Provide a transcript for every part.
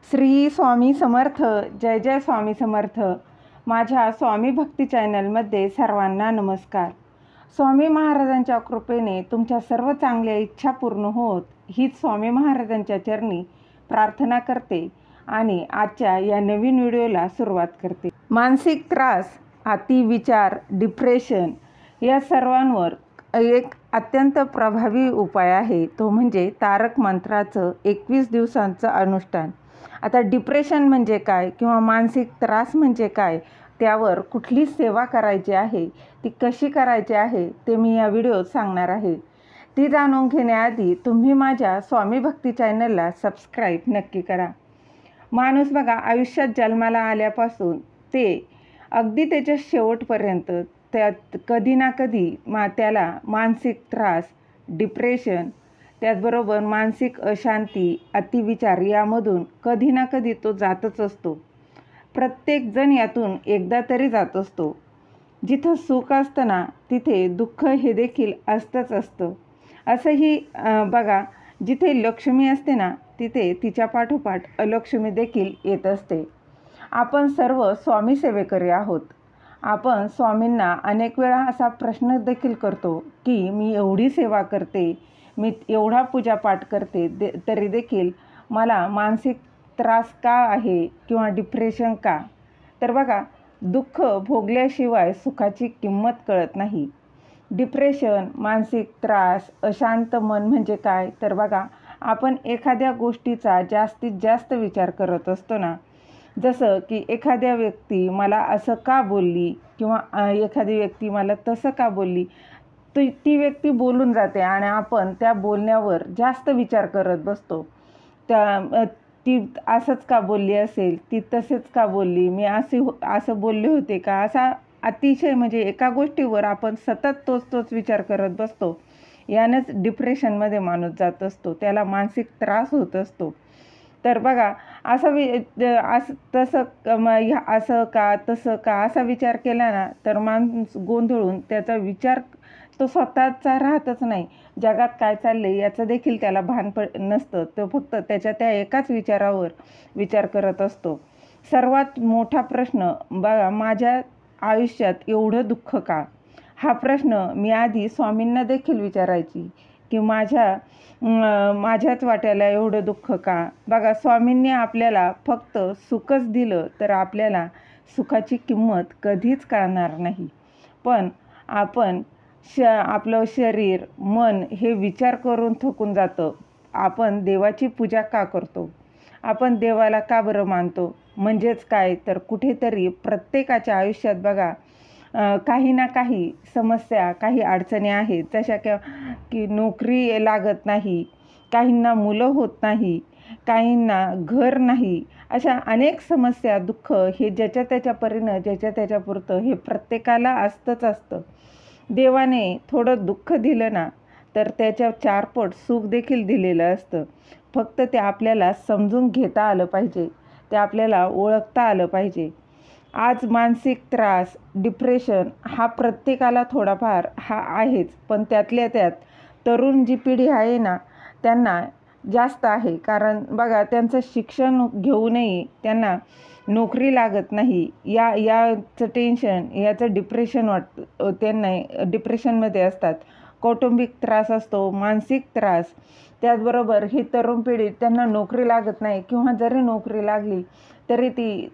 श्री स्वामी समर्थ. जय जय स्वामी समर्थ. माझ्या स्वामी भक्ती चॅनलमध्ये सर्वांना नमस्कार. स्वामी महाराजांच्या कृपेने तुमच्या सर्व चांगल्या इच्छा पूर्ण होत हीच स्वामी महाराजांच्या चरणी प्रार्थना करते आणि आजच्या या नवीन व्हिडिओला सुरुवात करते. मानसिक त्रास, अतिविचार, डिप्रेशन या सर्वांवर एक अत्यंत प्रभावी उपाय आहे, तो म्हणजे तारक मंत्राचं 21 दिवसांचं अनुष्ठान. आता डिप्रेशन म्हणजे काय किंवा मानसिक त्रास म्हणजे काय, त्यावर कुठली सेवा करायची आहे, ती कशी करायची आहे ते मी या व्हिडिओत सांगणार आहे. ती जाणून घेण्याआधी तुम्ही माझ्या स्वामी भक्ती चॅनलला सबस्क्राईब नक्की करा. माणूस बघा, आयुष्यात जन्माला आल्यापासून ते अगदी त्याच्या शेवटपर्यंत त्यात कधी ना कधी त्याला मानसिक त्रास, डिप्रेशन, त्याचबरोबर मानसिक अशांती, अतिविचार यामधून कधी ना कधी तो जातच असतो. प्रत्येकजण यातून एकदा तरी जात असतो. जिथं सुख असतं ना, तिथे दुःख हे देखील असतंच असतं. असंही बघा, जिथे लक्ष्मी असते ना, तिथे तिच्या पाठोपाठ अलक्ष्मी देखील येत असते. आपण सर्व स्वामी सेवेकरी आहोत. आपण स्वामींना अनेक वेळा असा प्रश्न देखील करतो की मी एवढी सेवा करते, मी एवढा पूजापाठ करते, तरी देखील मला मानसिक त्रास का आहे किंवा डिप्रेशन का? तर बघा, दुःख भोगल्याशिवाय सुखाची किंमत कळत नाही. डिप्रेशन, मानसिक त्रास, अशांत मन म्हणजे काय? तर बघा, आपण एखाद्या गोष्टीचा जास्तीत जास्त विचार करत असतो ना. जसं की एखाद्या व्यक्ती मला असं का बोलली किंवा एखादी व्यक्ती मला तसं का बोलली, ती व्यक्ती बोलून जाते आणि आपण त्या बोलण्यावर जास्त विचार करत बसतो. ती असंच का बोलली असेल, ती तसेच का बोलली, मी असं बोलले होते का, असा अतिशय म्हणजे एका गोष्टीवर आपण सतत तोच विचार करत बसतो. यानंच डिप्रेशनमध्ये माणूस जात असतो, त्याला मानसिक त्रास होत असतो. तर बघा, असं का तसं का असा विचार केला ना, तर माणूस गोंधळून त्याचा विचार तो स्वतःचा राहतच नाही. जगात काय चाललंय याचं देखील त्याला भान नसतं. तो फक्त त्या एकाच विचारावर विचार करत असतो. सर्वात मोठा प्रश्न बघा, माझ्या आयुष्यात एवढं दुःख का? हा प्रश्न मी आधी स्वामींना देखील विचारायची की माझ्याच वाट्याला एवढं दुःख का? बघा, स्वामींनी आपल्याला फक्त सुखच दिलं तर आपल्याला सुखाची किंमत कधीच कळणार नाही. पण आपण आपलं शरीर, मन हे विचार करून थकून जातं. आपण देवाची पूजा का करतो? आपण देवाला का बरं मानतो? म्हणजेच काय, तर कुठेतरी प्रत्येकाच्या आयुष्यात बघा काही ना काही समस्या, काही अडचणी आहेत. जशा की नोकरी लागत नाही, काहींना मुलं होत नाही, काहींना घर नाही, अशा अनेक समस्या, दुःख हे ज्याच्या त्याच्या परीनं, ज्याच्या त्याच्यापुरतं हे प्रत्येकाला असतंच असतं. देवाने थोडं दुःख दिलं ना, तर त्याच्या चारपट सुख देखील दिलेलं असतं. फक्त ते आपल्याला समजून घेता आलं पाहिजे, ते आपल्याला ओळखता आलं पाहिजे. आज मानसिक त्रास, डिप्रेशन हा प्रत्येकाला थोडाफार हा आहेच, पण त्यातल्या त्यात तरुण जी पिढी आहे ना, त्यांना जास्त आहे. कारण बघा, त्यांचं शिक्षण घेऊनही त्यांना नोकरी लागत नाही, याचं टेन्शन, याचं डिप्रेशन वाटतं त्यांना. डिप्रेशनमध्ये असतात. कौटुंबिक त्रास असतो, मानसिक त्रास. त्याचबरोबर ही तरुण पिढी, त्यांना नोकरी लागत नाही किंवा जरी नोकरी लागली तरी ती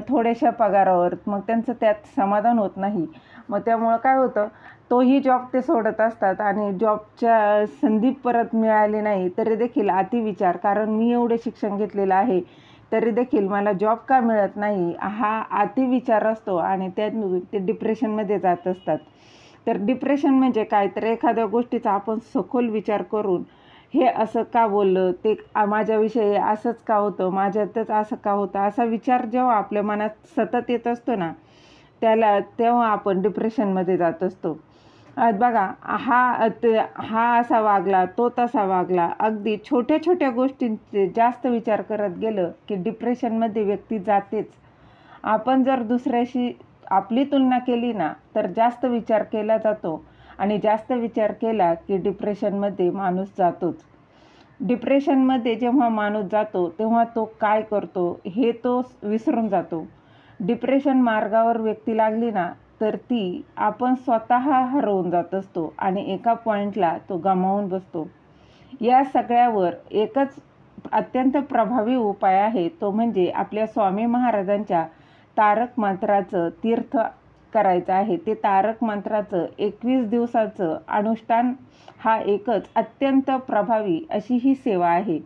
थोड्याशा पगारावर, मग त्यांचं त्यात समाधान होत नाही. मग त्यामुळं काय होतं, तोही जॉब ते सोडत असतात आणि जॉबच्या संधी परत मिळाली नाही तरी देखील अतिविचार, कारण मी एवढे शिक्षण घेतलेलं आहे तरी देखील मला जॉब का मिळत नाही, हा अतिविचार असतो आणि त्यात ते डिप्रेशनमध्ये जात असतात. तर डिप्रेशन म्हणजे काय, तर एखाद्या गोष्टीचा आपण सखोल विचार करून हे असं का बोललं, ते माझ्याविषयी असंच का होतं, माझ्यातच असं का होतं, असा विचार जेव्हा आपल्या मनात सतत येत असतो ना, तेव्हा आपण डिप्रेशनमध्ये जात असतो. बघा, हा असा वागला, तो तसा वागला, अगदी छोट्या छोट्या गोष्टींचे जास्त विचार करत गेलं की डिप्रेशनमध्ये व्यक्ती जातेच. आपण जर दुसऱ्याशी आपली तुलना केली ना, तर जास्त विचार केला जातो आणि जास्त विचार केला की डिप्रेशनमध्ये माणूस जातोच. डिप्रेशनमध्ये जेव्हा माणूस जातो तेव्हा तो काय करतो हे तो विसरून जातो. डिप्रेशन मार्गावर व्यक्ती लागली ना, तर ती आपण स्वतः हरवून जात असतो आणि एका पॉईंटला तो गमावून बसतो. या सगळ्यावर एकच अत्यंत प्रभावी उपाय आहे, तो म्हणजे आपल्या स्वामी महाराजांच्या तारक मंत्राचं तीर्थ करायचं आहे. ते तारक मंत्राचं 21 दिवसाचं अनुष्ठान हा एकच अत्यंत प्रभावी अशी ही सेवा आहे.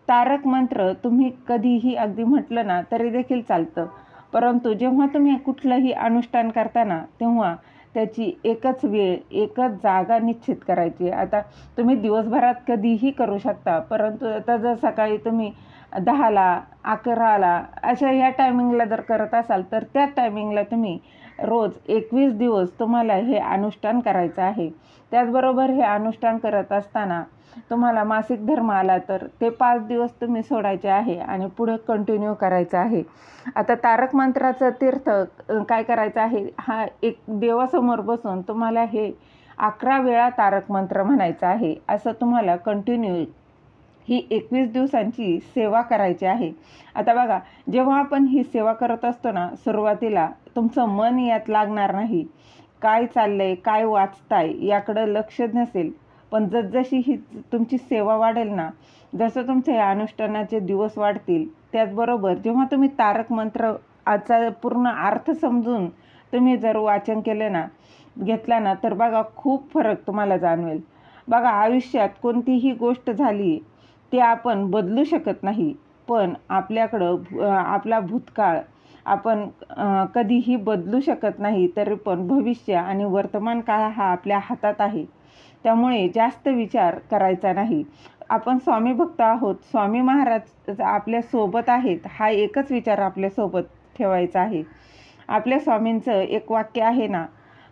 तारक मंत्र तुम्ही कधीही अगदी म्हटलं ना तरी देखील चालतं, परंतु जेव्हा तुम्ही कुठलंही अनुष्ठान करता ना, तेव्हा त्याची एकच वेळ, एकच जागा निश्चित करायची. आता तुम्ही दिवसभरात कधीही करू शकता, परंतु आता जर सकाळी तुम्ही 10ला, 11ला अशा ह्या टायमिंगला जर करत असाल, तर त्या टायमिंगला तुम्ही रोज 21 दिवस तुम्हाला हे अनुष्ठान करायचं आहे. त्याचबरोबर हे अनुष्ठान करत असताना तुम्हाला मासिक धर्म आला तर ते 5 दिवस तुम्ही सोडायचे आहे आणि पुढे कंटिन्यू करायचं आहे. आता तारक मंत्राचं तीर्थ काय करायचं आहे, हा एक देवासमोर बसून तुम्हाला हे 11 वेळा तारक मंत्र म्हणायचं आहे. असं तुम्हाला कंटिन्यू ही 21 दिवसांची सेवा करायची आहे. आता बघा, जेव्हा आपण ही सेवा करत असतो ना, सुरुवातीला तुमचं मन यात लागणार नाही. काय चाललंय, काय वाचताय याकडं लक्ष नसेल. पण जसजशी ही तुमची सेवा वाढेल ना, जसं तुमचे या अनुष्ठानाचे दिवस वाढतील, त्याचबरोबर जेव्हा तुम्ही तारक मंत्राचा पूर्ण अर्थ समजून तुम्ही जर वाचन केलं ना, घेतला ना, तर बघा खूप फरक तुम्हाला जाणवेल. बघा, आयुष्यात कोणतीही गोष्ट झाली ते आपण बदलू शकत नाही, पण आपल्याकडं आपला भूतकाळ आपण कधीही बदलू शकत नाही. तरी पण भविष्य आणि वर्तमान काळ हा आपल्या हातात आहे. त्यामुळे जास्त विचार करायचा नाही. आपण स्वामी भक्त आहोत, स्वामी महाराज आपल्यासोबत आहेत, हा एकच विचार आपल्यासोबत ठेवायचा आहे. आपल्या स्वामींचं एक वाक्य आहे ना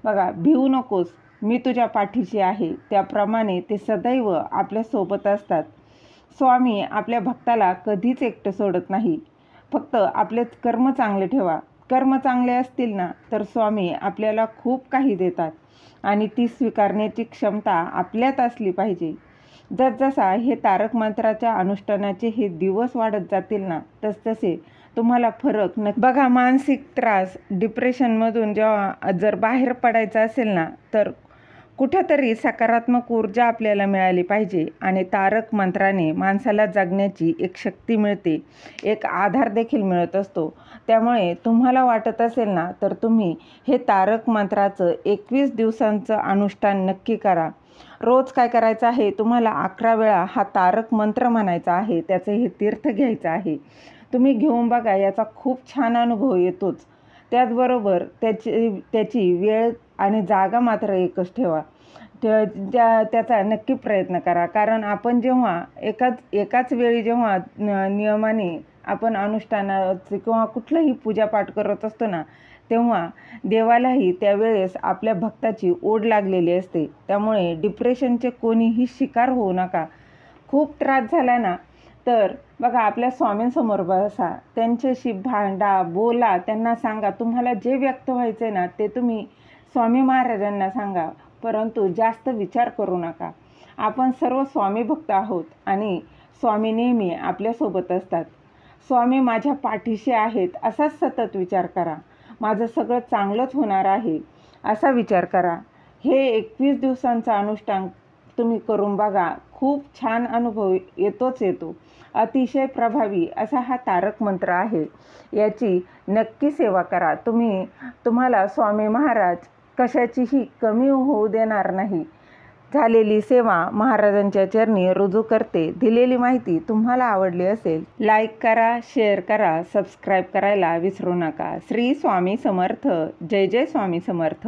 बघा, भिवू नकोस, मी तुझ्या पाठीशी आहे. त्याप्रमाणे ते सदैव आपल्यासोबत असतात. स्वामी आपल्या भक्ताला कधीच एकटं सोडत नाही. फक्त आपले कर्म चांगले ठेवा. कर्म चांगले असतील ना, तर स्वामी आपल्याला खूप काही देतात आणि ती स्वीकारण्याची क्षमता आपल्यात असली पाहिजे. जसजसा हे तारक मंत्राच्या अनुष्ठानाचे हे दिवस वाढत जातील ना, तसतसे तुम्हाला फरक बघा, मानसिक त्रास, डिप्रेशनमधून जेव्हा जर बाहेर पडायचं असेल ना, तर कुठेतरी सकारात्मक ऊर्जा आपल्याला मिळाली पाहिजे आणि तारक मंत्राने माणसाला जगण्याची एक शक्ती मिळते, एक आधार देखील मिळत असतो. त्यामुळे तुम्हाला वाटत असेल ना, तर तुम्ही हे तारक मंत्राचं 21 दिवसांचं अनुष्ठान नक्की करा. रोज काय करायचं आहे, तुम्हाला 11 वेळा हा तारक मंत्र म्हणायचा आहे. त्याचं हे तीर्थ घ्यायचं आहे. तुम्ही घेऊन बघा, याचा खूप छान अनुभव येतोच. त्याचबरोबर त्याची वेळ आणि जागा मात्र एकच ठेवा. त्याचा नक्की प्रयत्न करा. कारण आपण जेव्हा एकाच वेळी जेव्हा नियमाने आपण अनुष्ठानाचे किंवा कुठलंही पूजापाठ करत असतो ना, तेव्हा देवालाही त्यावेळेस आपल्या भक्ताची ओढ लागलेली असते. त्यामुळे डिप्रेशनचे कोणीही शिकार होऊ नका. खूप त्रास झाला ना, तर बघा, आपल्या स्वामींसमोर बसा, त्यांच्याशी भांडा, बोला, त्यांना सांगा. तुम्हाला जे व्यक्त व्हायचं आहे ना, ते तुम्ही स्वामी महाराजांना सांगा, परंतु जास्त विचार करू नका. आपण सर्व स्वामी भक्त आहोत आणि स्वामी नेहमी आपल्यासोबत असतात. स्वामी माझ्या पाठीशी आहेत असाच सतत विचार करा. माझं सगळं चांगलंच होणार आहे असा विचार करा. हे 21 दिवसांचं अनुष्ठान तुम्ही करून बघा. खूप छान अनुभव येतो. अतिशय प्रभावी असा हा तारक मंत्र आहे. याची नक्की सेवा करा. तुम्हाला स्वामी महाराज कशाचीही कमी होऊ देणार नाही. झालेली सेवा महाराजांच्या चरणी रुजू करते. दिलेली माहिती तुम्हाला आवडली असेल, लाईक करा, शेअर करा, सबस्क्राईब करायला विसरू नका. श्री स्वामी समर्थ. जय जय स्वामी समर्थ.